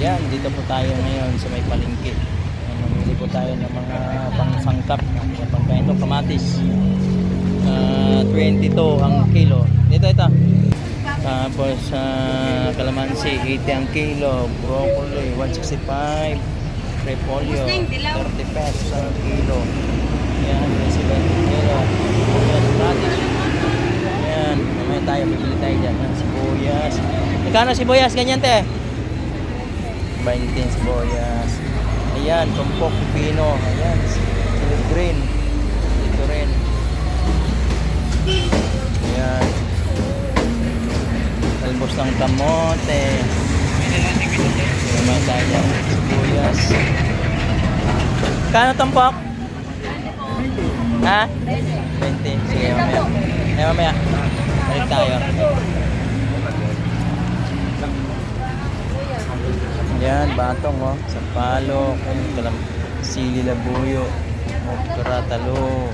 Ayan, dito po tayo ngayon sa may palengke. Mamili po tayo ng mga pangsangkap. Pagkain ito, kamatis. 22 ang kilo. Dito ito. Tapos kalamansi, 80 ang kilo. Broccoli, 165. Repolyo, 30 pesos ang kilo. Ayan, 20 kilo. Ayan, radish. Ayan, mamaya tayo, bibili tayo dyan. Ayan, sibuyas. Magkano sibuyas? Ganyan te? 20 sibuyas. Ayan, tumpok, pipino. Ayan, chili green. Ito rin. Ayan. Talbos ng kamote. Naman tayo dyan. Sibuyas. Kano tumpok? Ha? 20. Sige, mamaya. Ay, mamaya. Balik tayo. Yan, batong oh. Sampalok. Sili labuyo. Okra, talong.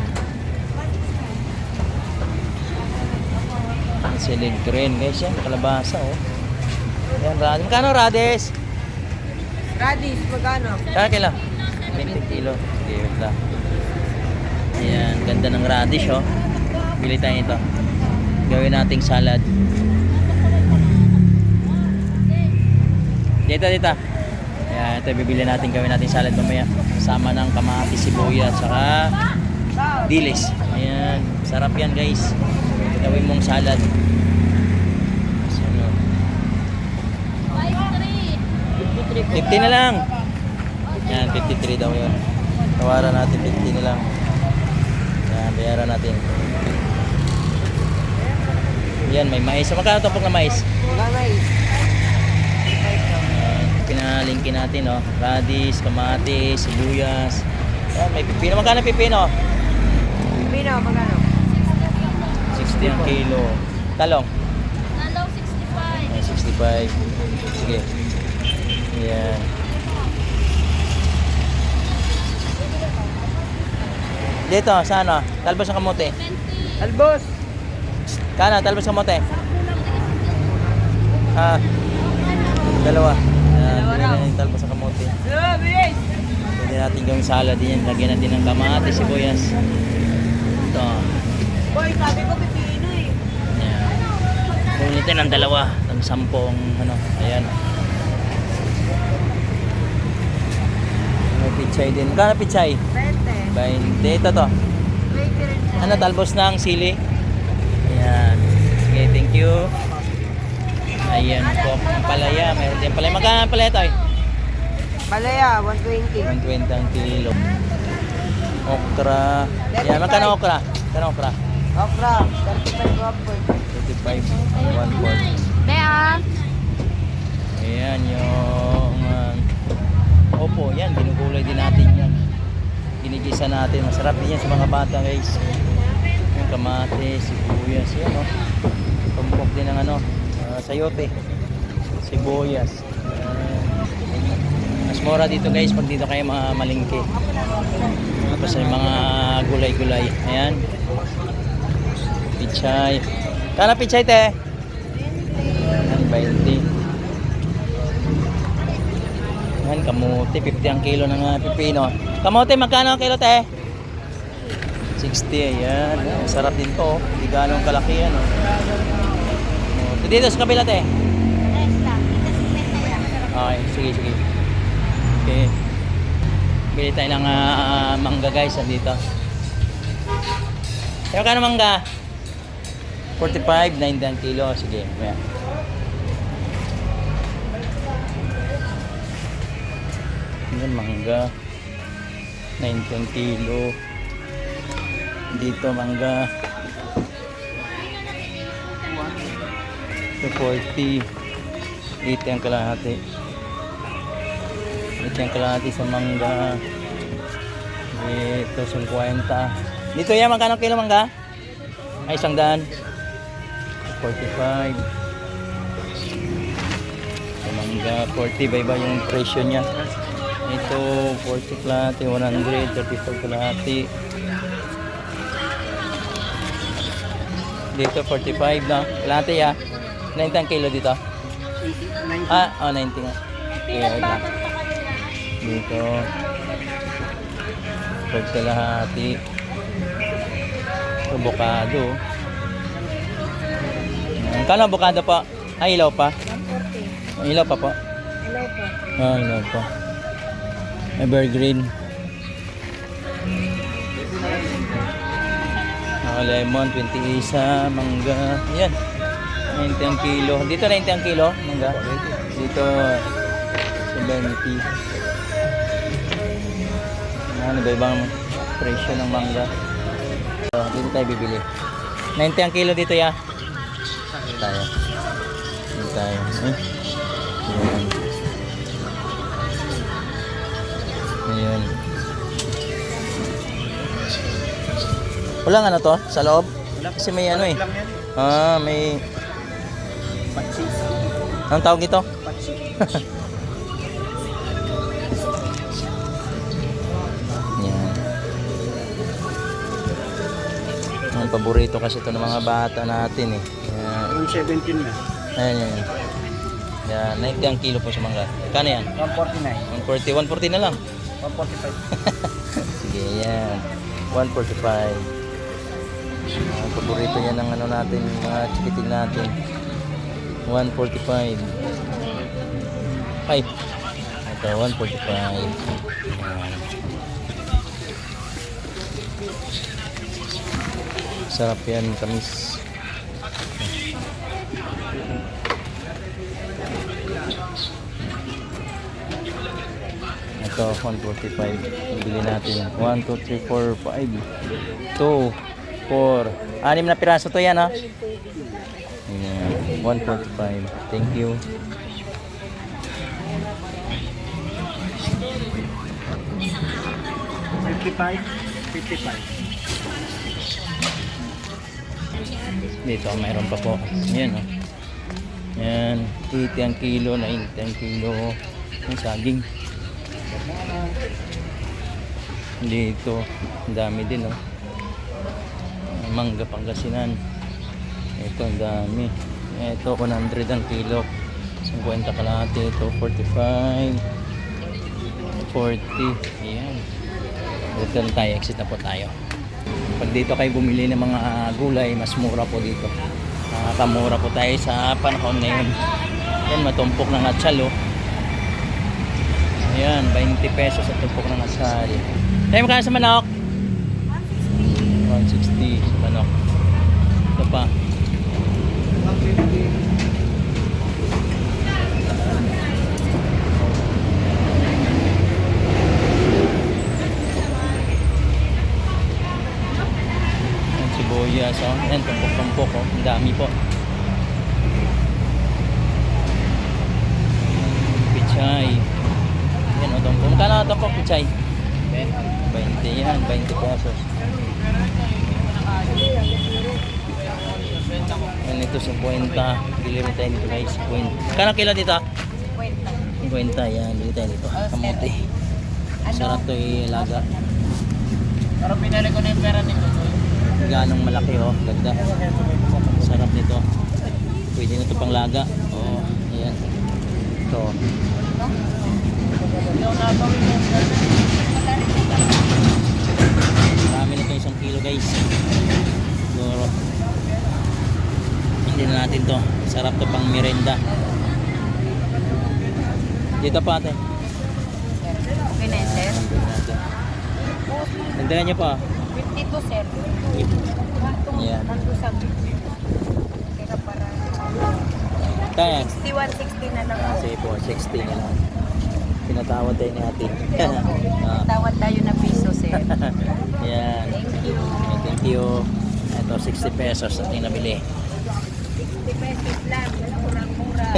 Sili green. Guys, yan. Kalabasa oh. Yan, radish. Magkano radish? Radish, magkano? Kaya kilo? 20 kilo. Okay, wait lang. Ayan, ganda ng radish oh. Bili tayo ito. Gawin nating salad. Dito. Ayan, ito bibili natin, gawin nating salad mamaya. Kasama ng kamatis, sibuyas, saka dilis. Ayan, sarap yan guys. Gawin mong salad. 50 na lang. Yan, 53 daw yun. Tawaran natin 50 na lang. Yan, bayaran natin. Yan, may mais. Magkano tumpok na mais? Mais. Pinalingkin natin, no? Radish, kamatis, sibuyas. Yan, may pipino. Magkano pipino? Pino, magkano? 60 ang kilo. Talong? Talong 65. Ay, 65. Sige. Yan. Dito, sa ano? Talbos ng kamote. 20. Albos. Kano? Talbos ng kamote. Dalawa. Yan, yan yung talbos ng kamote. Bilis. Pwede natin gawing salad din yan. Lagyan natin ng kamatis, sibuyas. Ito. Boy, sabi ko pipino eh. Yan. Ulitin ng dalawa. Ng 10 ano. Ayan. May pichay din. Magkano pichay? 20. 20. Ito to. 20 rin po. Ano, talbos ng sili? Ayan. Okay, thank you. Ayan po. Ang palaya. Meron din palaya. Magkano ang palaya tayo? Balaya, 120. 120 ang kilo. Okra. Ayan, magkano okra? Magkano okra? Okra, 35 wapoy. 35. 1/4. Bea. Ayan yung opo, yan, binugulay din natin yan. Ginigisa natin, masarap din yan sa mga bata guys. Yung kamatis, sibuyas, yan o. Tumpok din ng ano, sayote, sibuyas. Mas mura dito guys pag dito kayo malingki. Tapos yung mga gulay-gulay. Ayan. Pichay. Kano pichay te? 20. Yan, kamote, 50 ang kilo ng pipino. Kamote, magkano ang kilo, te? 60, ayan. Sarap din to. Hindi ganong kalaki yan. Dito sa kabila, te. Okay, sige. Okay. Bili tayo ng mangga, guys, dito. Magkano mangga? 45, 90 ang kilo. Sige, ayan. Yan, mangga 19 kilo. Dito mangga ito 40. 80 ang kalahati. 80 ang kalahati sa mangga. Ito 50. Dito yan, magkano kilo mangga? Ay, 100. 45. Sa mangga 40 ba iba yung presyo niya. Ito 40 kalahati, 100, 34 kalahati. Dito 45 na. Kalahati 90 ang kilo dito. 90 nga. Kaya lang. Dito. Pagkalahati. Avocado. Kano avocado pa? Ay, ilaw pa? 140. Ilaw pa po? Hello po. Ah, ilaw pa. Evergreen. Lemon, 20 isa, mangga. Yan. 90 ang kilo. Dito 90 ang kilo, mangga. Dito 70. Ano ba ibang presyo ng mangga? So, dito tayo bibili. 90 ang kilo dito ya. Dito tayo. Dito tayo. Ayan. Ayan. Wala nga na to sa loob? Kasi may ano eh. Ah, may... Anong tawag ito? Yan. Ang paborito kasi ito ng mga bata natin eh. Yung 17 na. Ayan, yan. Yan, 90 ang kilo po sa mangga. Kano yan? 149. 140, 140 na lang. 145. Sige, yan. 145. Ang paborito yan ng ano natin, mga chikiting natin. 145. Ay. Ito, 145. Ayan. Sarap yan, tamis. Ito, 145. Bili natin. 1, 2, 3, 4, 5. 2, 4. 6 na piraso to yan ha. Ayan. 145. Thank you. Dito mayroon pa po. Ayan o. Ayan. 80 ang kilo, 90 ang kilo. Ang saging. Dito. Ang dami din o. Mangga Pangasinan. Ito ang dami. Ito 100 ang kilo. 50 kalahati. Ito 45. 40. Ayan. Dito na tayo. Exit na po tayo. Pag dito kayo bumili ng mga gulay, mas mura po dito. Nakakamura po tayo sa panahon ngayon. Yan, matumpok ng atsal oh. Ayan, 20 pesos sa tumpok ng atsal. Tayo magkano sa manok? 160 sa manok. Ito pa. Ayan, sibuyas oh. Ayan, tumpok-tumpok oh. Ang dami po. Pichay. Ayan o, tumpok. Magkano tumpok pichay? 20 yan, 20 pesos. Yan ito 50. Delivery tayo dito guys, 50. Kano kilo dito? 50 yan, dito tayo dito. Kamote. Sarap to ilaga. Pero pinali ko na yung pera nito. Ganong malaki oh, ganda. Sarap nito. Pwede na ito pang laga. Oh, ayan. Ito. Marami na ito 1 kilo guys. Siguro. Hindi na natin to. Sarap to pang merenda. Dito pa ate. Okay na yun, sir. Nagdagan niyo pa. 52, sir. Yan. Kaya para Kaya. 61, 60 na lang. Sige po, 60 na lang. Pinatawad tayo ni ate. Tawad tayo na piso, sir. Yan. Thank you. Thank you. Ito 60 pesos ating nabili. 50 pesos lang. Murang-mura.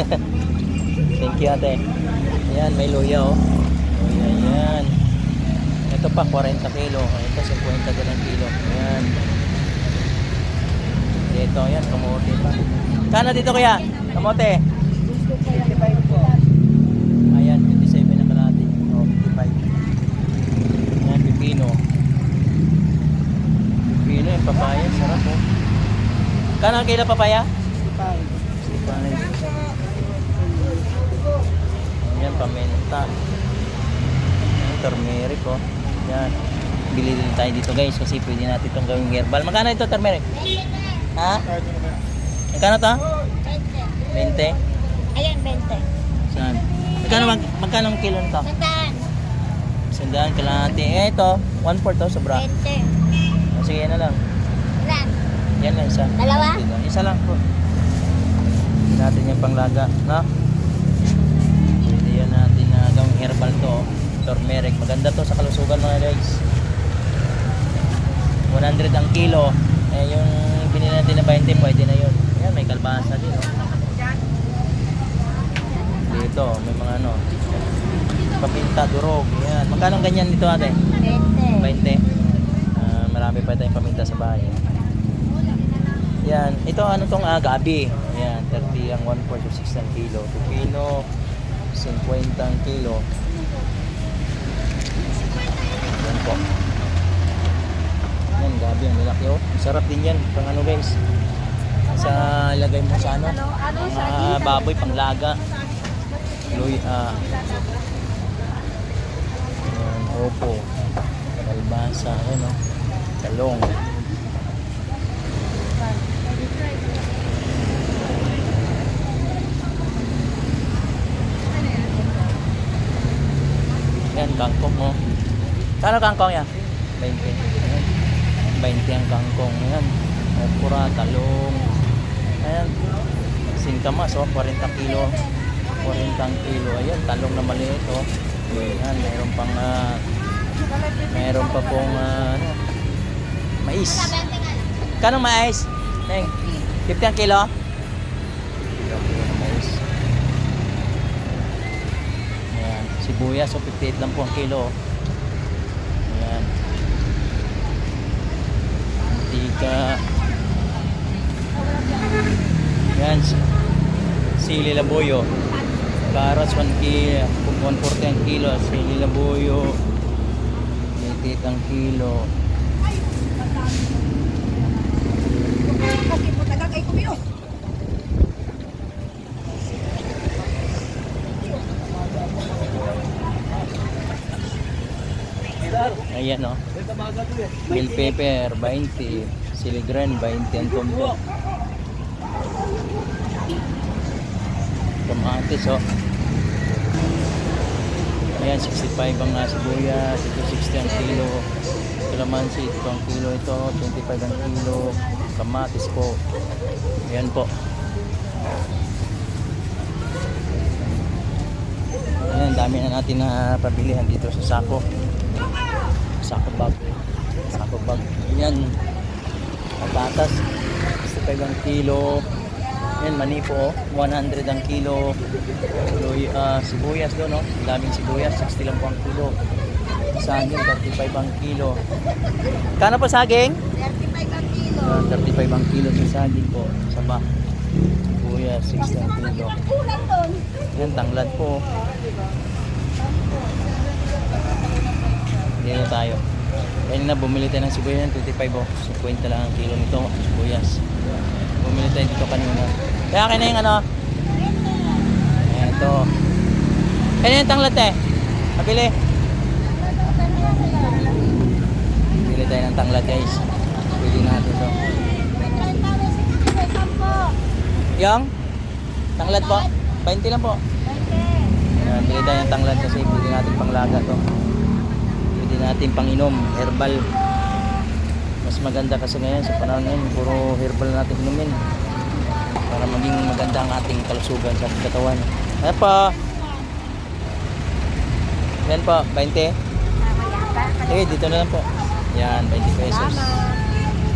Thank you ate. Ayan, may luya oh. Luya yan. Ito pa 40 kilo. Ito 50 din ang kilo. Ayan. Dito yan, kamote pa. Kano dito kuya? Kamote? 55 po. Ayan, 57 na kalahati. O, 55. Ayan, pipino. Pipino yung papaya. Sarap oh. Kano ang kilo papaya? 65. Ayan, paminta. Turmeric oh. Yan. Bili din tayo dito guys kasi pwede natin itong gawing herbal. Magkano ito turmeric? Ha? Magkano to? 20. 20? Ayan, 20. Saan? Magkano ang kilo nito? Sandaan. Sandaan kalahati. Eh ito, 1/4 to sobra. 20. O, sige yan na lang. Ilan? Yan lang isa. Dalawa? Isa lang po. Hindi natin yung panglaga, no? Pwede yan natin na gawing herbal to. Turmeric. Maganda to sa kalusugan mga guys. 100 ang kilo. Eh yung binili natin na 20 pwede na yun. Yan, may kalbasa din. Oh. Dito, may mga ano. Paminta, durog. Yan. Magkano ganyan dito ate? 20. 20. Marami pa tayong paminta sa bahay. Yan. Ito ano tong gabi. Yan. 30 ang 1/4 o 6 ang kilo. Pupino, 50 ang kilo. Yan po. Yan, gabi ang lalaki oh. Sarap din yan. Pang ano guys. Sa ilagay mo sa ano. Mga baboy, panglaga. Yan, opo. Kalbasa. Yan oh. Talong. Yan, kangkong mo. Kano kangkong yan? 20. Ayan. 20 ang kangkong. Ayan. Okra, talong. Ayan. Singkamas, oh. 40 kilo. 40 ang kilo. Ayan, talong na maliit, oh. Ayan, mayroon pa pong, ano, mais. Kano mais? Neng, 50 ang kilo? 50 ang kilo ng mais. Ayan, sibuyas, so 58 lang po ang kilo. Ayan. Mantika. Ayan, sili labuyo. Carrots, 1 kilo, 140 ang kilo. Sili labuyo, 88 ang kilo. Ayan o. Bell pepper, 20. Siligran, 20 ang combo. Kamatis o. Ayan, 65 ang sibuyas. Ito 60 ang kilo. Kalamansi, ito ang kilo. Ito, 25 ang kilo. Kamatis po. Ayan po. Ayan, dami na natin na pabilihan dito sa sako. Sako bag. Sako bag. Ayan. Patatas. 65 ang kilo. Ayan, mani po. 100 ang kilo. Sibuyas doon, no? Daming sibuyas. 60 lang po ang kilo. Saging, 35 ang kilo. Kano po saging? 35 ang kilo. 35 ang kilo sa saging po. Saba. Sibuyas, 60 ang kilo. Ayan, tanglad po. Dito tayo. Ayan na, bumili tayo ng sibuyas. 25 oh. 50 lang ang kilo nito. Sibuyas. Bumili tayo dito kanina. Kaya akin na yung ano. Ayan, ito. Ayan yung tanglad eh. Pabili. Bili tayo ng tanglad guys. Pwede natin ito. Yung? Tanglad po? 20 lang po. Ayan, bili tayo ng tanglad kasi pwede natin panglaga to. Pwede natin panginom. Herbal. Mas maganda kasi ngayon sa panahon ngayon. Puro herbal natin inumin. Para maging maganda ang ating kalusugan sa katawan. Ayan po. Ayan po, 20. Sige, dito na lang po. Yan, 20 pesos.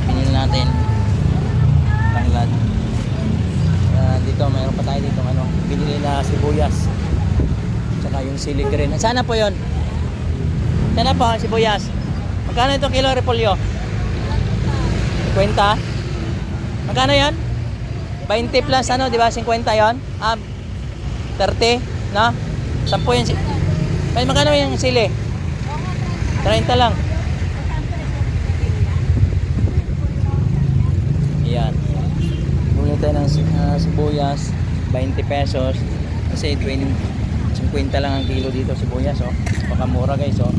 Pinili natin. Tanglad. Dito, mayroon pa tayo dito. Ano, pinili na sibuyas. Tsaka yung sili green. Sana po yun. Sana po, sibuyas. Magkano itong kilo repolyo? 50? Magkano yan? 20 plus ano, di ba? 50 yon? 30? No? 10 yan. May magkano yung sili? 30 lang. Yan. Bumili tayo ng sibuyas, 20 pesos. Kasi 50 50 lang ang kilo dito sibuyas, oh. Baka mura guys, oh.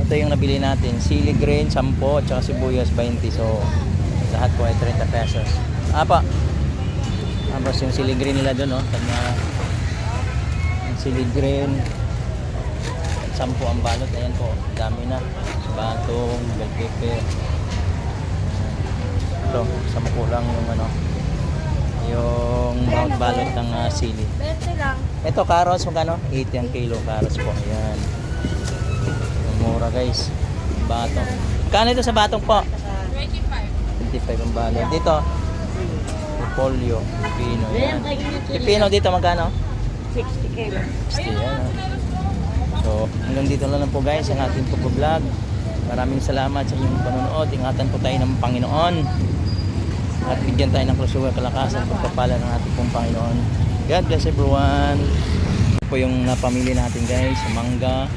Ito yung nabili natin. Sili green 10 at saka sibuyas 20. So lahat po ay 30 pesos. Tapos yung sili green nila doon, oh. Yung sili green 10 ang balot. Ayan po, dami na. Batong, bell pepper. Ito, 10 lang yung ano, yung balot ng sili. 20 lang. Ito carrots, magkano? 80 ang kilo carrots po. Ayan. Mura guys. Batong. Kano ito sa batong po? 25 ang balot. Dito, repolyo, pipino. Ayan. Pipino dito magkano? 60 kilo. 60 yan. So, hanggang dito lang po guys ang ating vlog. Maraming salamat sa inyong panonood. Ingatan po tayo ng Panginoon. At bigyan tayo ng krusura, kalakasan, pagpapala ng ating pong Panginoon. God bless everyone. Ito po yung napamili natin guys. Mangga,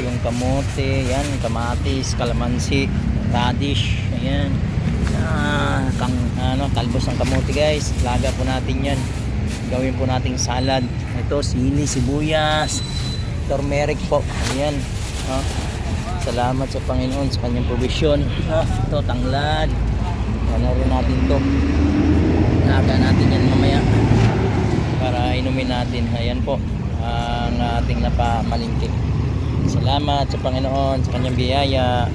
yung kamote, yan, kamatis, kalamansi, radish, ayan. Talbos ng kamote guys. Laga po natin yan. Gawin po nating salad. Ito, sili, sibuyas, turmeric po. Ayan. Salamat sa Panginoon sa kanyang provision. Ito, tanglad. Ano rin natin to. Laga natin yan mamaya para inumin natin. Ayan po ang ating napamalingki. Salamat sa Panginoon sa kanyang biyaya.